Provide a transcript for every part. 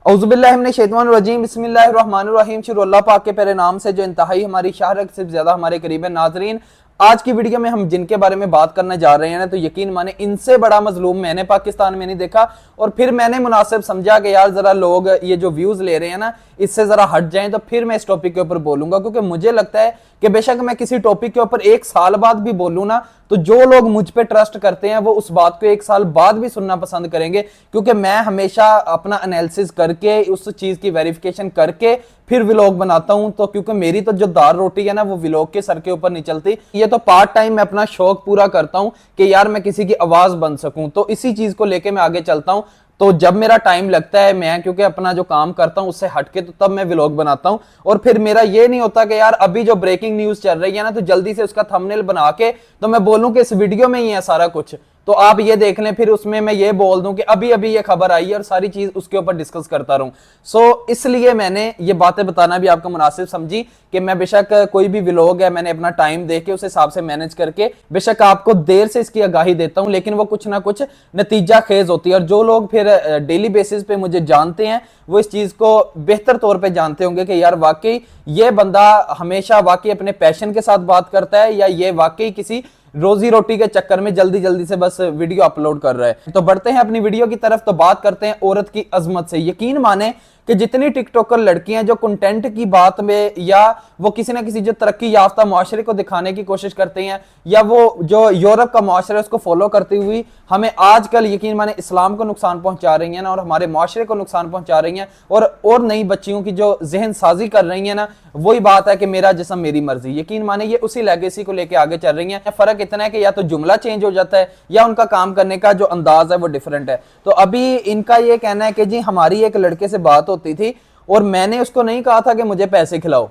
औज़ुबिल्लाहिमिनश्शैतानिर्रजीम बिस्मिल्लाहिर्रहमानिर्रहीम। शुरू अल्लाह पाक के प्यारे नाम से जो इंतहाई हमारी शाहरत से ज्यादा हमारे करीब है। नाजरीन, आज की वीडियो में हम जिनके बारे में बात करने जा रहे हैं ना, तो यकीन माने इनसे बड़ा मजलूम मैंने पाकिस्तान में नहीं देखा। और फिर मैंने मुनासिब समझा कि यार जरा लोग ये जो व्यूज ले रहे हैं ना, इससे जरा हट जाएं, तो फिर मैं इस टॉपिक के ऊपर बोलूंगा। क्योंकि मुझे लगता है कि बेशक मैं किसी टॉपिक के ऊपर 1 साल बाद भी बोलूं ना, तो जो लोग मुझ पे ट्रस्ट करते हैं वो उस बात को 1 साल बाद भी सुनना पसंद करेंगे। क्योंकि मैं हमेशा अपना एनालिसिस करके उस चीज की वेरिफिकेशन करके फिर व्लॉग बनाता हूं। तो क्योंकि मेरी तो जो दाल रोटी है ना, वो व्लॉग के सर के ऊपर नहीं चलती। ये तो पार्ट टाइम मैं अपना शौक पूरा करता हूं कि यार मैं किसी की आवाज बन सकूं। तो इसी चीज को लेके मैं आगे चलता हूं। तो जब मेरा टाइम लगता है, मैं क्योंकि अपना जो काम करता हूं उससे हटके, तो तब मैं व्लॉग बनाता हूं। और फिर मेरा ये नहीं होता कि यार अभी जो ब्रेकिंग न्यूज चल रही है ना, तो जल्दी से उसका थंबनेल बना के तो मैं बोलूं कि इस वीडियो में ही है सारा कुछ, तो आप ये देख लें। फिर उसमें मैं ये बोल दूं कि अभी अभी ये खबर आई है और सारी चीज उसके ऊपर डिस्कस करता रहूं। सो इसलिए मैंने ये बातें बताना भी आपको मुनासिब समझी कि मैं बेशक कोई भी व्लॉग है, मैंने अपना टाइम देख के उस हिसाब से मैनेज करके बेशक आपको देर से इसकी आगाही देता हूं, लेकिन वो कुछ ना कुछ नतीजा खेज होती है। और जो लोग फिर डेली बेसिस पे मुझे जानते हैं, वो इस चीज को बेहतर तौर पे जानते होंगे कि यार वाकई ये बंदा हमेशा वाकई अपने पैशन के साथ बात करता है, या ये वाकई किसी रोजी रोटी के चक्कर में जल्दी जल्दी से बस वीडियो अपलोड कर रहा है। तो बढ़ते हैं अपनी वीडियो की तरफ। तो बात करते हैं औरत की अजमत से। यकीन माने कि जितनी टिकटॉकर लड़कियां जो कंटेंट की बात में, या वो किसी ना किसी जो तरक्की याफ्ता मुआशरे को दिखाने की कोशिश करते हैं, या वो जो यूरोप का मुआशरा है उसको फॉलो करती हुई हमें आजकल यकीन माने इस्लाम को नुकसान पहुंचा रही है ना, और हमारे मुआशरे को नुकसान पहुंचा रही हैं, और नई बच्चियों की जो जहन साजी कर रही है ना, वही बात है कि मेरा जिस्म मेरी मर्जी। यकीन माने ये उसी लेगेसी को लेके आगे चल रही है। फर्क इतना है कि या तो जुमला चेंज हो जाता है, या उनका काम करने का जो अंदाज है वो डिफरेंट है। तो अभी इनका ये कहना है कि जी हमारी एक लड़के से बात होती थी और मैंने उसको नहीं कहा था कि मुझे पैसे खिलाओ,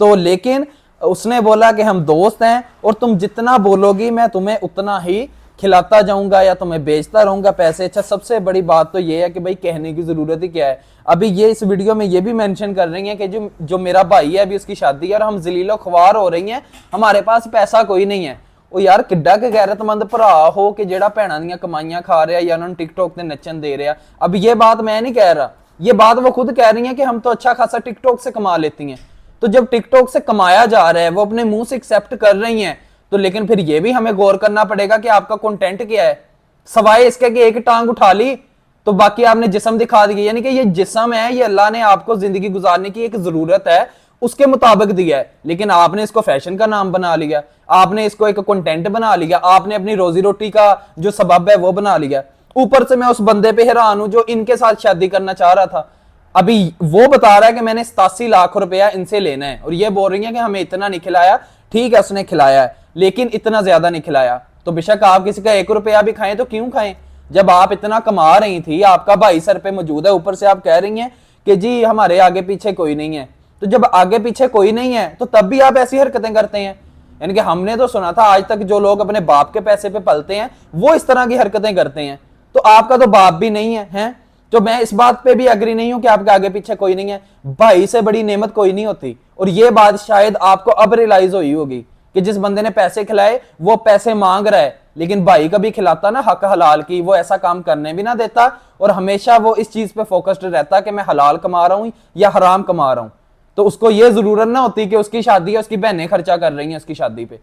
तो लेकिन उसने बोला कि हम दोस्त हैं और तुम जितना बोलोगी मैं तुम्हें उतना ही खिलाता जाऊंगा या तुम्हें बेचता रहूंगा पैसे। अच्छा, सबसे बड़ी बात तो ये है कि भाई कहने की जरूरत ही क्या है। अभी ये इस वीडियो में ये भी मेंशन कर रही है कि जो मेरा भाई है, अभी उसकी शादी है और हम जलीलो ख्वार हो रही हैं, हमारे पास पैसा कोई नहीं है। ਉਹ यार किड्डा के गैरतमंद भरा हो कि जेड़ा भैणां दियां कमाइयां खा रहा या उन्होंने टिकटॉक ते नचन दे रहा। अब ये बात मैं नहीं कह रहा, ये बात वो खुद कह रही है कि हम तो अच्छा खासा टिकटॉक से कमा लेती हैं। तो जब टिकटॉक से कमाया जा रहा है, वो अपने मुंह से एक्सेप्ट कर रही हैं, तो लेकिन फिर ये भी हमें गौर करना पड़ेगा कि आपका कंटेंट क्या है। सवाए इसके कि एक टांग उठा ली तो बाकी आपने जिस्म दिखा दी, यानी कि ये जिस्म है, ये अल्लाह ने आपको जिंदगी गुजारने की एक जरूरत है उसके मुताबिक दिया है, लेकिन आपने इसको फैशन का नाम बना लिया, आपने इसको एक कंटेंट बना लिया, आपने अपनी रोजी रोटी का जो सबब है वो बना लिया। ऊपर से मैं उस बंदे पे हैरान हूं जो इनके साथ शादी करना चाह रहा था। अभी वो बता रहा है कि मैंने 87 लाख रुपया इनसे लेना है, और ये बोल रही है कि हमें इतना नहीं खिलाया। ठीक है, उसने खिलाया है, लेकिन इतना ज्यादा नहीं खिलाया। तो बेशक आप किसी का 1 रुपया भी खाएं तो क्यों खाएं, जब आप इतना कमा रही थी, आपका भाई सर पे मौजूद है, ऊपर से आप कह रही हैं कि जी हमारे आगे पीछे कोई नहीं है। तो जब आगे पीछे कोई नहीं है तो तब भी आप ऐसी हरकतें करते हैं। यानी कि हमने तो सुना था आज तक जो लोग अपने बाप के पैसे पे पलते हैं वो इस तरह की हरकतें करते हैं। तो आपका तो बाप भी नहीं है, हैं? तो मैं इस बात पे भी अग्री नहीं हूं कि आपके आगे पीछे कोई नहीं है। भाई से बड़ी नेमत कोई नहीं होती, और ये बात शायद आपको अब रियलाइज हुई होगी कि जिस बंदे ने पैसे खिलाए वो पैसे मांग रहा है, लेकिन भाई कभी खिलाता ना हक हलाल की, वो ऐसा काम करने भी ना देता, और हमेशा वो इस चीज पे फोकस्ड रहता कि मैं हलाल कमा रहा हूं या हराम कमा रहा हूं। तो उसको ये जरूरत ना होती कि उसकी शादी है, उसकी बहनें खर्चा कर रही हैं उसकी शादी पे।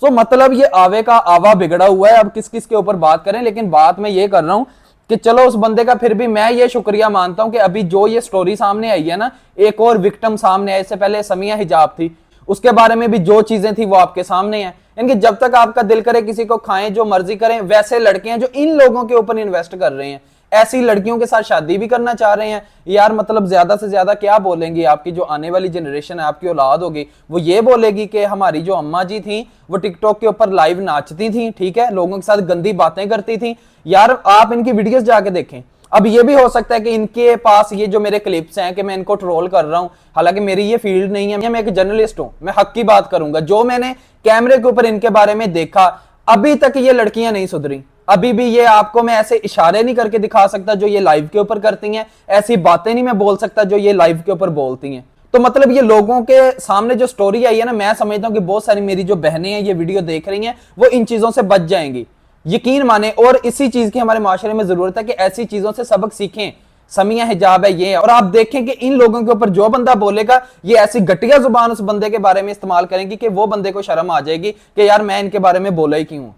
सो मतलब ये आवे का आवा बिगड़ा हुआ है। अब किस किस के ऊपर बात करें, लेकिन बात मैं ये कर रहा हूं कि चलो उस बंदे का फिर भी मैं ये शुक्रिया मानता हूं कि अभी जो ये स्टोरी सामने आई है ना, एक और विक्टिम सामने आई। इससे पहले समिया हिजाब थी, उसके बारे में भी जो चीजें थी वो आपके सामने हैं। यानी कि जब तक आपका दिल करे किसी को खाएं, जो मर्जी करें, वैसे लड़के हैं जो इन लोगों के ऊपर इन्वेस्ट कर रहे हैं, ऐसी लड़कियों के साथ शादी भी करना चाह रहे हैं। यार मतलब ज्यादा से ज्यादा क्या बोलेंगे, आपकी जो आने वाली जनरेशन है, आपकी औलाद होगी, वो ये बोलेगी कि हमारी जो अम्मा जी थी वो टिकटॉक के ऊपर लाइव नाचती थी, ठीक है, लोगों के साथ गंदी बातें करती थी। यार आप इनकी वीडियोस जाके देखें। अब ये भी हो सकता है कि इनके पास ये जो मेरे क्लिप्स हैं कि मैं इनको ट्रोल कर रहा हूं, हालांकि मेरी ये फील्ड नहीं है, मैं एक जर्नलिस्ट हूं, मैं हक की बात करूंगा। जो मैंने कैमरे के ऊपर इनके बारे में देखा, अभी तक ये लड़कियां नहीं सुधरी। अभी भी ये आपको मैं ऐसे इशारे नहीं करके दिखा सकता जो ये लाइव के ऊपर करती हैं, ऐसी बातें नहीं मैं बोल सकता जो ये लाइव के ऊपर बोलती हैं। तो मतलब ये लोगों के सामने जो स्टोरी आई है ना, मैं समझता हूं कि बहुत सारी मेरी जो बहनें हैं ये वीडियो देख रही हैं, वो इन चीजों से बच जाएंगी, यकीन माने। और इसी चीज की हमारे माशरे में जरूरत है कि ऐसी चीजों से सबक सीखें। समिया हिजाब है, ये है। और आप देखें कि इन लोगों के ऊपर जो बंदा बोलेगा ये ऐसी घटिया जुबान उस बंदे के बारे में इस्तेमाल करेंगी कि वो बंदे को शर्म आ जाएगी कि यार मैं इनके बारे में बोला ही क्यों।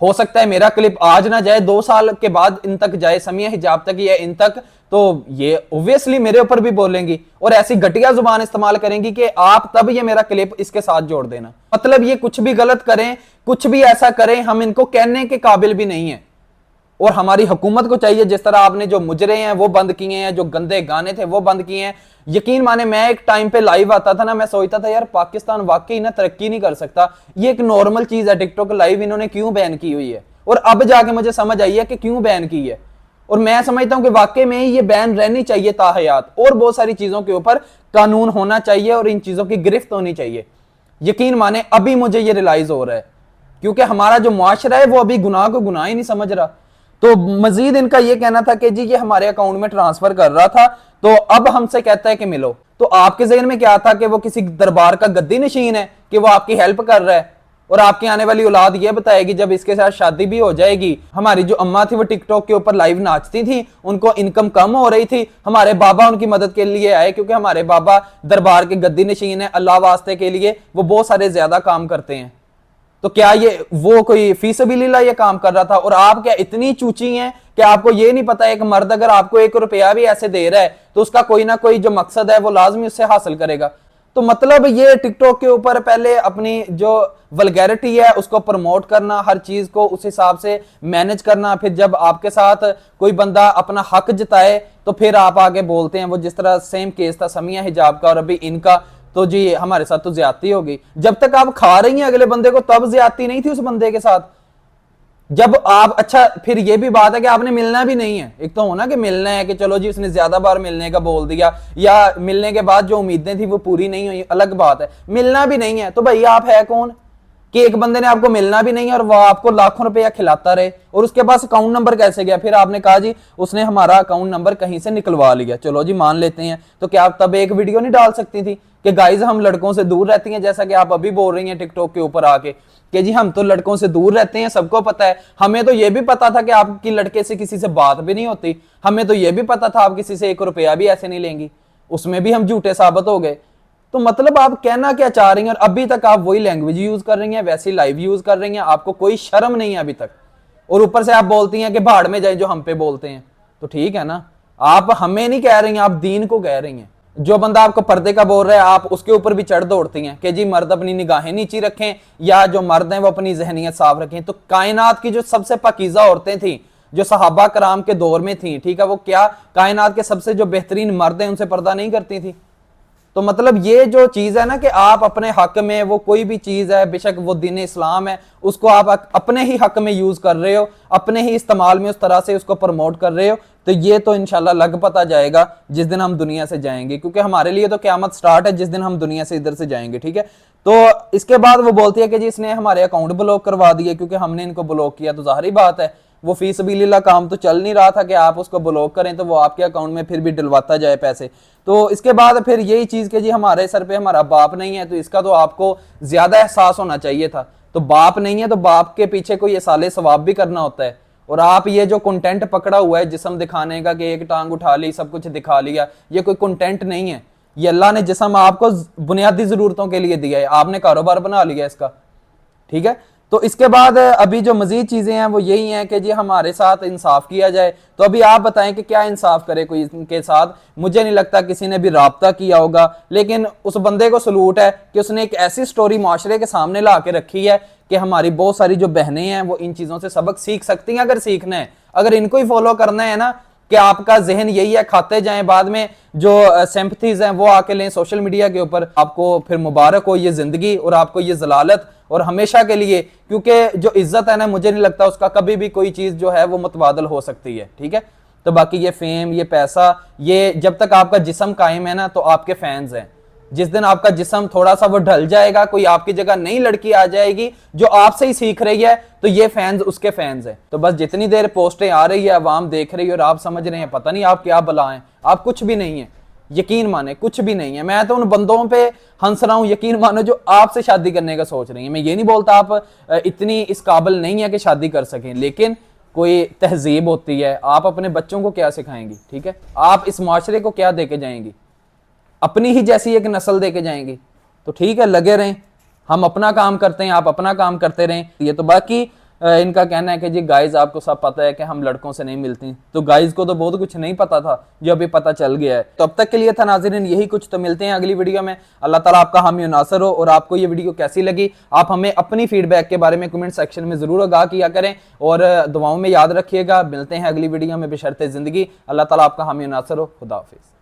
हो सकता है मेरा क्लिप आज ना जाए, 2 साल के बाद इन तक जाए, समिया हिजाब तक या इन तक, तो ये ऑब्वियसली मेरे ऊपर भी बोलेंगी और ऐसी घटिया जुबान इस्तेमाल करेंगी कि आप तब ये मेरा क्लिप इसके साथ जोड़ देना। मतलब ये कुछ भी गलत करें, कुछ भी ऐसा करें, हम इनको कहने के काबिल भी नहीं है। और हमारी हुकूमत को चाहिए, जिस तरह आपने जो मुजरे हैं वो बंद किए हैं, जो गंदे गाने थे वो बंद किए हैं। यकीन माने मैं एक टाइम पे लाइव आता था ना, मैं सोचता था यार पाकिस्तान वाकई ना तरक्की नहीं कर सकता, ये एक नॉर्मल चीज है टिकटॉक लाइव, इन्होंने क्यों बैन की हुई है। और अब जाके मुझे समझ आई है कि क्यों बैन की है। और मैं समझता हूं कि वाकई में ये बैन रहनी चाहिए ताहयात। और बहुत सारी चीजों के ऊपर कानून होना चाहिए और इन चीजों की गिरफ्त होनी चाहिए। यकीन माने अभी मुझे ये रियलाइज हो रहा है, क्योंकि हमारा जो मुआशरा है वो अभी गुनाह को गुनाह ही नहीं समझ रहा। तो मजीद इनका ये कहना था कि जी ये हमारे अकाउंट में ट्रांसफर कर रहा था, तो अब हमसे कहता है कि मिलो। तो आपके ज़हन में क्या था कि वो किसी दरबार का गद्दी नशीन है कि वो आपकी हेल्प कर रहा है। और आपकी आने वाली औलाद ये बताएगी जब इसके साथ शादी भी हो जाएगी। हमारी जो अम्मा थी वो टिकटॉक के ऊपर लाइव नाचती थी, उनको इनकम कम हो रही थी, हमारे बाबा उनकी मदद के लिए आए, क्योंकि हमारे बाबा दरबार के गद्दी नशीन है, अल्लाह वास्ते के लिए वो बहुत सारे ज्यादा काम करते हैं। तो क्या ये वो कोई फी सबीलिल्लाह ये काम कर रहा था? और आप क्या इतनी चूची हैं कि आपको ये नहीं पता एक मर्द अगर आपको 1 रुपया भी ऐसे दे रहा है तो उसका कोई ना कोई जो मकसद है वो लाजमी उससे हासिल करेगा। तो मतलब ये टिकटॉक के ऊपर पहले अपनी जो वल्गैरिटी है उसको प्रमोट करना, हर चीज को उस हिसाब से मैनेज करना, फिर जब आपके साथ कोई बंदा अपना हक जताए तो फिर आप आगे बोलते हैं। वो जिस तरह सेम केस था समिया हिजाब का और अभी इनका, तो जी हमारे साथ तो ज्यादती होगी। जब तक आप खा रही हैं अगले बंदे को तब ज्यादती नहीं थी उस बंदे के साथ। जब आप, अच्छा फिर ये भी बात है कि आपने मिलना भी नहीं है। एक तो होना कि मिलना है कि चलो जी उसने ज्यादा बार मिलने का बोल दिया, या मिलने के बाद जो उम्मीदें थी वो पूरी नहीं हुई, अलग बात है। मिलना भी नहीं है तो भाई आप है कौन कि एक बंदे ने आपको मिलना भी नहीं है और वो आपको लाखों रुपया खिलाता रहे। और उसके पास अकाउंट नंबर कैसे गया? फिर आपने कहा जी उसने हमारा अकाउंट नंबर कहीं से निकलवा लिया। चलो जी मान लेते हैं, तो क्या आप तब एक वीडियो नहीं डाल सकती थी कि गाइज हम लड़कों से दूर रहती हैं, जैसा कि आप अभी बोल रही हैं टिकटॉक के ऊपर आके कि जी हम तो लड़कों से दूर रहते हैं, सबको पता है। हमें तो ये भी पता था कि आपकी लड़के से किसी से बात भी नहीं होती, हमें तो ये भी पता था आप किसी से 1 रुपया भी ऐसे नहीं लेंगी, उसमें भी हम झूठे साबित हो गए। तो मतलब आप कहना क्या चाह रही हैं? और अभी तक आप वही लैंग्वेज यूज कर रही हैं, वैसी लाइव यूज कर रही हैं, आपको कोई शर्म नहीं है अभी तक। और ऊपर से आप बोलती हैं कि भाड़ में जाए जो हम पे बोलते हैं। तो ठीक है ना, आप हमें नहीं कह रही हैं, आप दीन को कह रही हैं। जो बंदा आपको पर्दे का बोल रहा है आप उसके ऊपर भी चढ़ दौड़ती हैं कि जी मर्द अपनी निगाहें नीची रखें, या जो मर्द हैं वो अपनी जहनीत साफ रखें। तो कायनात की जो सबसे पाकीज़ा औरतें थी जो सहाबा कराम के दौर में थी, ठीक है, वो क्या कायनात के सबसे जो बेहतरीन मर्द हैं उनसे पर्दा नहीं करती थी? तो मतलब ये जो चीज है ना कि आप अपने हक में, वो कोई भी चीज है, बेशक वो दीन इस्लाम है, उसको आप अपने ही हक में यूज कर रहे हो, अपने ही इस्तेमाल में उस तरह से उसको प्रमोट कर रहे हो। तो ये तो इंशाल्लाह लग पता जाएगा जिस दिन हम दुनिया से जाएंगे, क्योंकि हमारे लिए तो क़यामत स्टार्ट है जिस दिन हम दुनिया से इधर से जाएंगे। ठीक है, तो इसके बाद वो बोलती है कि जी इसने हमारे अकाउंट ब्लॉक करवा दिए क्योंकि हमने इनको ब्लॉक किया। तो जाहिर बात है वो फी सबीलिल्लाह काम तो चल नहीं रहा था कि आप उसको ब्लॉक करें तो वो आपके अकाउंट में फिर भी डलवाता जाए पैसे। तो इसके बाद फिर यही चीज़ कि जी हमारे सर पे हमारा बाप नहीं है, तो इसका तो आपको ज़्यादा एहसास होना चाहिए था। तो बाप नहीं है तो बाप के पीछे कोई साले सवाब भी करना होता है। और आप ये जो कंटेंट पकड़ा हुआ है जिस्म दिखाने का कि एक टांग उठा ली, सब कुछ दिखा लिया, ये कोई कंटेंट नहीं है। ये अल्लाह ने जिस्म आपको बुनियादी ज़रूरतों के लिए दिया है, आपने कारोबार बना लिया इसका। ठीक है, तो इसके बाद अभी जो मजीद चीज़ें हैं वो यही हैं कि जी हमारे साथ इंसाफ किया जाए। तो अभी आप बताएं कि क्या इंसाफ करे कोई इनके साथ? मुझे नहीं लगता किसी ने भी राब्ता किया होगा, लेकिन उस बंदे को सलूट है कि उसने एक ऐसी स्टोरी माशरे के सामने ला के रखी है कि हमारी बहुत सारी जो बहनें हैं वो इन चीज़ों से सबक सीख सकती हैं अगर सीखना है। अगर इनको ही फॉलो करना है ना कि आपका जहन यही है, खाते जाएं, बाद में जो सिंपथीज हैं वो आके लें सोशल मीडिया के ऊपर, आपको फिर मुबारक हो ये जिंदगी और आपको ये जलालत और हमेशा के लिए। क्योंकि जो इज्जत है ना, मुझे नहीं लगता उसका कभी भी कोई चीज जो है वो मुतबादल हो सकती है। ठीक है, तो बाकी ये फेम, ये पैसा, ये जब तक आपका जिस्म कायम है ना तो आपके फैंस हैं। जिस दिन आपका जिस्म थोड़ा सा वो ढल जाएगा, कोई आपकी जगह नई लड़की आ जाएगी जो आपसे ही सीख रही है, तो ये फैंस उसके फैंस हैं। तो बस जितनी देर पोस्टें आ रही है, अवाम देख रही है और आप समझ रहे हैं पता नहीं आप क्या बला हैं, आप कुछ भी नहीं है। यकीन माने कुछ भी नहीं है। मैं तो उन बंदों पे हंस रहा हूं, यकीन मानो, जो आपसे शादी करने का सोच रही है। मैं ये नहीं बोलता आप इतनी इस काबिल नहीं है कि शादी कर सकें, लेकिन कोई तहजीब होती है, आप अपने बच्चों को क्या सिखाएंगी? ठीक है, आप इस माशरे को क्या देके जाएंगी? अपनी ही जैसी एक नस्ल देके जाएंगी? तो ठीक है, लगे रहें, हम अपना काम करते हैं, आप अपना काम करते रहें। ये तो बाकी इनका कहना है कि जी गाइज आपको सब पता है कि हम लड़कों से नहीं मिलती, तो गाइज को तो बहुत कुछ नहीं पता था जो अभी पता चल गया है। तो अब तक के लिए था नाज़रीन यही कुछ, तो मिलते हैं अगली वीडियो में। अल्लाह ताला आपका हामी और नासर हो। और आपको ये वीडियो कैसी लगी, आप हमें अपनी फीडबैक के बारे में कमेंट सेक्शन में जरूर आगाह किया करें और दुआओं में याद रखिएगा। मिलते हैं अगली वीडियो में बशर्ते ज़िंदगी। अल्लाह ताला आपका हामी और नासर हो। खुदा हाफिज़।